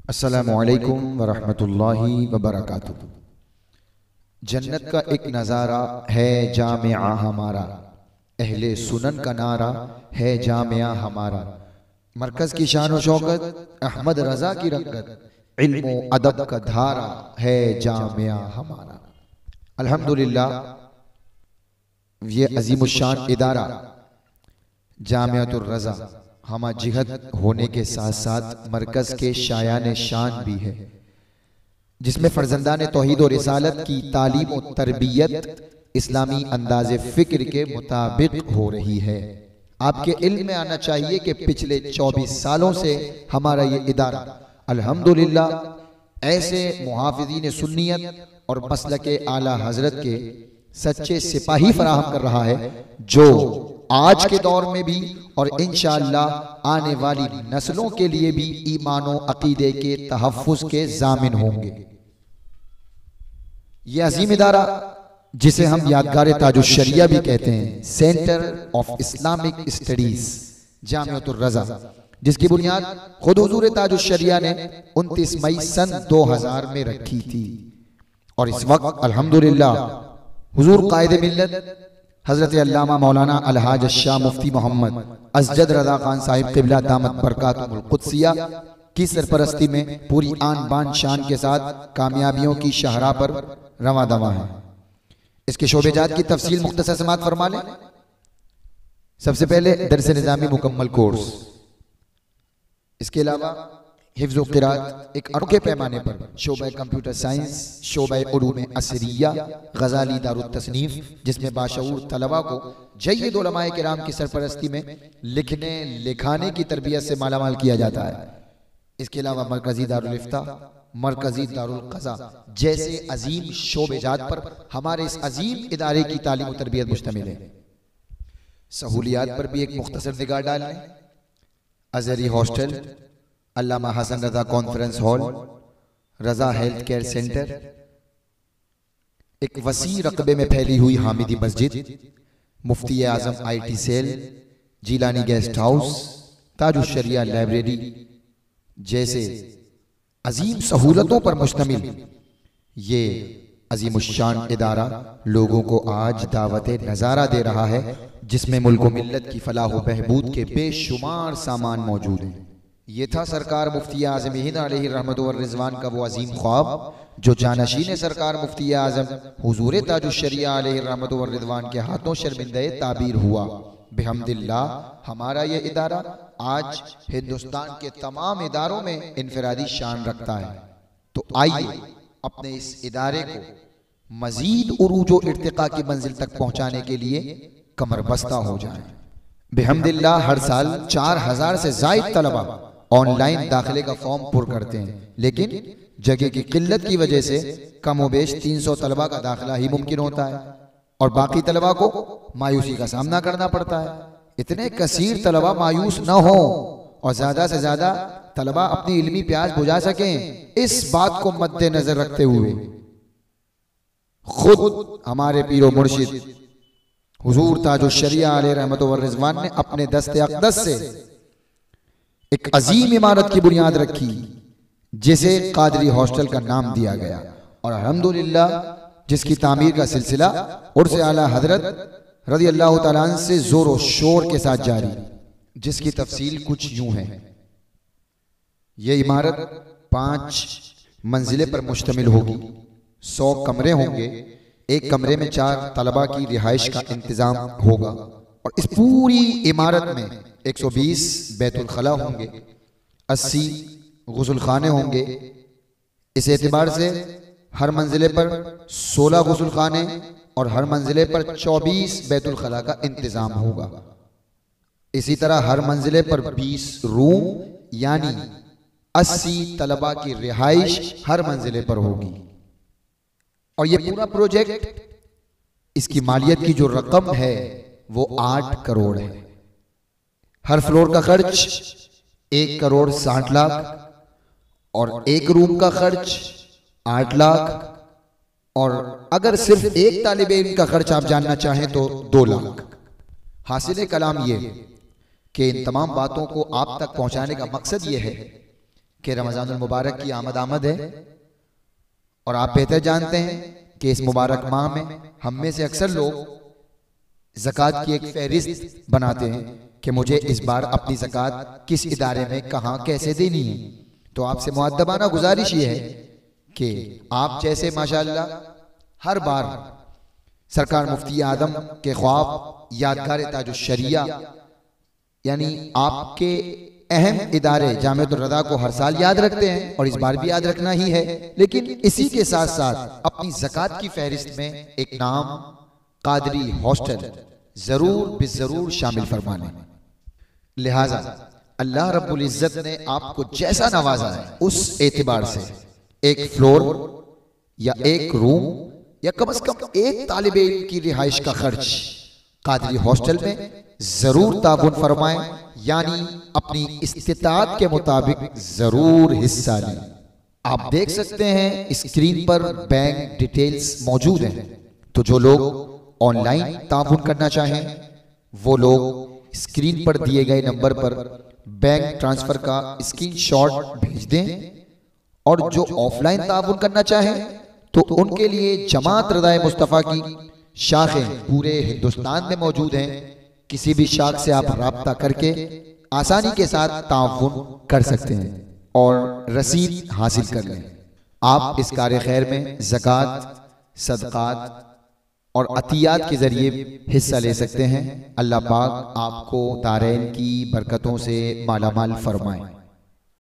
अस्सलामुअलैकुम वरहमतुल्लाहि वबरकातुहू। जन्नत का एक नज़ारा है जामिया हमारा, अहले सुनन का नारा है जामिया हमारा। मरकज़ की शान व शौकत, अहमद रज़ा की रंगत, इल्म व अदब का धारा है जामिया हमारा। अल्हम्दुलिल्लाह, ये अज़ीमुश्शान इदारा जामियातुर रज़ा हमा जिहद होने के साथ साथ मरकज़ के शायान शान भी है, जिसमें फर्जंदान तौहीद और रिसालत की तालीम और तरबियत इस्लामी अंदाज़े फ़िक्र के मुताबिक हो रही है। आपके इल्म में आना चाहिए कि पिछले 24 सालों से हमारा ये इदारा अल्हम्दुलिल्लाह ऐसे मुहाफ़िज़ीन सुन्नियत और मसलके आला हज़रत के सच्चे सिपाही फराहम कर रहा है, जो आज के दौर में भी और इंशाअल्लाह आने वाली नस्लों के लिए भी ईमान व अकीदे के तहफ़्फ़ुज़ के ज़ामिन होंगे। यह अजीम इदारा, जिसे हम यादगार ताजुश्शरिया भी कहते हैं, सेंटर ऑफ इस्लामिक स्टडीज जामियातुर रज़ा, जिसकी बुनियाद खुद हुजूर ताजुश्शरिया ने 29 मई सन 2000 में रखी थी। और इस वक्त अल्हम्दुलिल्लाह हुजूर कायदे मिल्लत हज़रत अल्लामा मौलाना अलहाज शाह मुफ्ती मोहम्मद अज़जद रज़ा खान साहिब क़िबला दामत बरकातुहुल क़ुद्सिया की सरपरस्ती में पूरी आन बान शान के साथ कामयाबियों की शाहराह पर रवां दवा है। इसके शोबेजात की तफसील मुख्तसर समात फरमा लें। सबसे पहले दर्स निज़ामी मुकम्मल कोर्स, इसके अलावा हिफ्ज़ व क़िराअत एक अनोखे पैमाने पर शोबा कंप्यूटर साइंस, शोबा उलूम असरिया, गज़ाली दारुत तसनीफ़, जिसमें बाशऊर तलबा को जय्यद उलमाए किराम की सरपरस्ती में लिखने लिखाने की तरबियत से मालामाल किया जाता है। इसके अलावा मरकज़ी दारुल इफ्ता, मरकज़ी दारुल क़ज़ा जैसे अजीम शोबेजात पर हमारे इस अजीम इदारे की तालीम और तरबियत मुश्तमिल है। सहूलियात पर भी एक मुख्तसर निगाह डाल लें। Azhari hostel, Allama Hasan Raza conference hall, Raza health care centre, एक वसी रकबे में फैली हुई हामिदी मस्जिद, Mufti Azam IT cell, Jilani guest house, Tajushsharia library जैसे अजीम सहूलतों पर मुश्तमिल ये अजीमुश्शान इदारा लोगों को आज दावत नज़ारा दे रहा है, जिसमें मुल्क व मिल्लत की फलाह व बहबूद के बेशुमार सामान मौजूद हैं। ये था सरकार मुफ्ती आज़म हिंद अलैहि रहमत व रिज़वान का वो अजीम ख्वाब, जो जानशीन सरकार मुफ्ती आज़म हुजूर ताजुश्शरिया अलैहि रहमत व रिज़वान के हाथों शर्मिंदे ताबीर हुआ। बिहम्दिल्लाह हमारा ये इदारा आज हिंदुस्तान के तमाम इदारों में इनफरादी शान रखता है। तो आइए अपने इस इदारे को मजीद उरूज व इर्तिका की मंजिल तक पहुंचाने के लिए कमर बस्ता हो जाए। बिहम्दिल्लाह हर साल 4000 से ज़ायद तलबा ऑनलाइन दाखिले का फॉर्म पुर करते हैं, लेकिन जगह की किल्लत की वजह से कम व बेश 300 तलबा का दाखिला ही मुमकिन होता है और बाकी तलबा को मायूसी का सामना करना पड़ता है। इतने कसीर तलबा मायूस न हो और ज्यादा से ज्यादा तलबा अपनी इल्मी प्यास बुझा सकें, इस बात को मद्देनजर रखते हुए खुद हमारे पीरो मुर्शिद हुजूर ताजुश्शरिया अलैहि रहमत व रिज़वान ने अपने दस्ते अक़दस से एक अजीम इमारत की बुनियाद रखी, जिसे कादरी हॉस्टल का नाम दिया गया और अल्हम्दुलिल्लाह जिसकी तामीर का सिलसिला उर्स आला हजरत रज़ी अल्लाह तआला अन्हु से जोर और शोर के साथ जारी, जिसकी तफसील कुछ यूं है। यह इमारत 5 मंजिले पर मुश्तमिल होगी, 100 कमरे होंगे, एक कमरे में 4 तलबा की रिहाइश का इंतजाम होगा और इस पूरी इमारत में 120 बैतुल खला होंगे, 80 गुस्ल खाने होंगे। इस एतबार से हर मंजिले पर 16 गुस्ल खाने और हर मंजिले पर 24 बैतुल खला का इंतजाम होगा। इसी तरह हर मंजिले पर 20 रूम यानी 80 तलबा की रिहाइश हर मंजिले पर होगी। और ये पूरा प्रोजेक्ट, इसकी मालियत की जो रकम है वो 8 करोड़ है। हर फ्लोर का खर्च 1 करोड़ 60 लाख और एक रूम का खर्च 8 लाख और अगर सिर्फ एक तालिबे इल्म का खर्च आप जानना चाहें तो 2 लाख। हासिल कलाम ये कि इन तमाम बातों को आप तक पहुंचाने का मकसद ये है कि रमज़ानुल मुबारक की आमद है और आप बेहतर जानते हैं कि इस मुबारक माह में हम में से अक्सर लोग ज़कात की एक फहरिस्त बनाते हैं कि मुझे इस बार अपनी ज़कात किस इदारे में कहाँ कैसे देनी है। तो आपसे मुअद्दबाना गुजारिश ये है कि आप जैसे माशाअल्लाह हर बार सरकार मुफ्ती आदम के ख्वाब यादगार ताजुश शरिया यानी आपके अहम इदारे जामिअतुर रज़ा को हर साल याद रखते हैं और इस बार भी याद रखना ही है, लेकिन इसी के साथ साथ अपनी ज़कात की फहरिस्त में एक नाम कादरी हॉस्टल जरूर बिजरूर शामिल फरमाने। लिहाजा अल्लाह रब्बुल इज्जत ने आपको जैसा नवाजा है उस एतबार से एक फ्लोर या एक रूम या कम से कम एक तालिबे इल्म की रिहाइश का खर्च कादरी हॉस्टल में जरूर ताबुन फरमाएं, यानी अपनी इस्तिताअत के मुताबिक जरूर हिस्सा लें। आप देख सकते हैं स्क्रीन पर बैंक डिटेल्स मौजूद हैं, तो जो लोग ऑनलाइन ताबुन करना चाहें वो लोग स्क्रीन पर दिए गए नंबर पर बैंक ट्रांसफर का स्क्रीनशॉट भेज दें, और जो ऑफलाइन ताबुन करना चाहें तो उनके लिए जमात रज़ाए मुस्तफ़ा की शाखें पूरे हिंदुस्तान में मौजूद हैं। किसी भी शाख से आप राब्ता करके आसानी के साथ ताउन कर सकते हैं और रसीद हासिल कर लें। आप इस कार्य खैर में ज़कात, सदक़ात और अतियात के जरिए हिस्सा ले सकते हैं। अल्लाह पाक आपको दारैन की बरकतों से मालामाल फरमाए।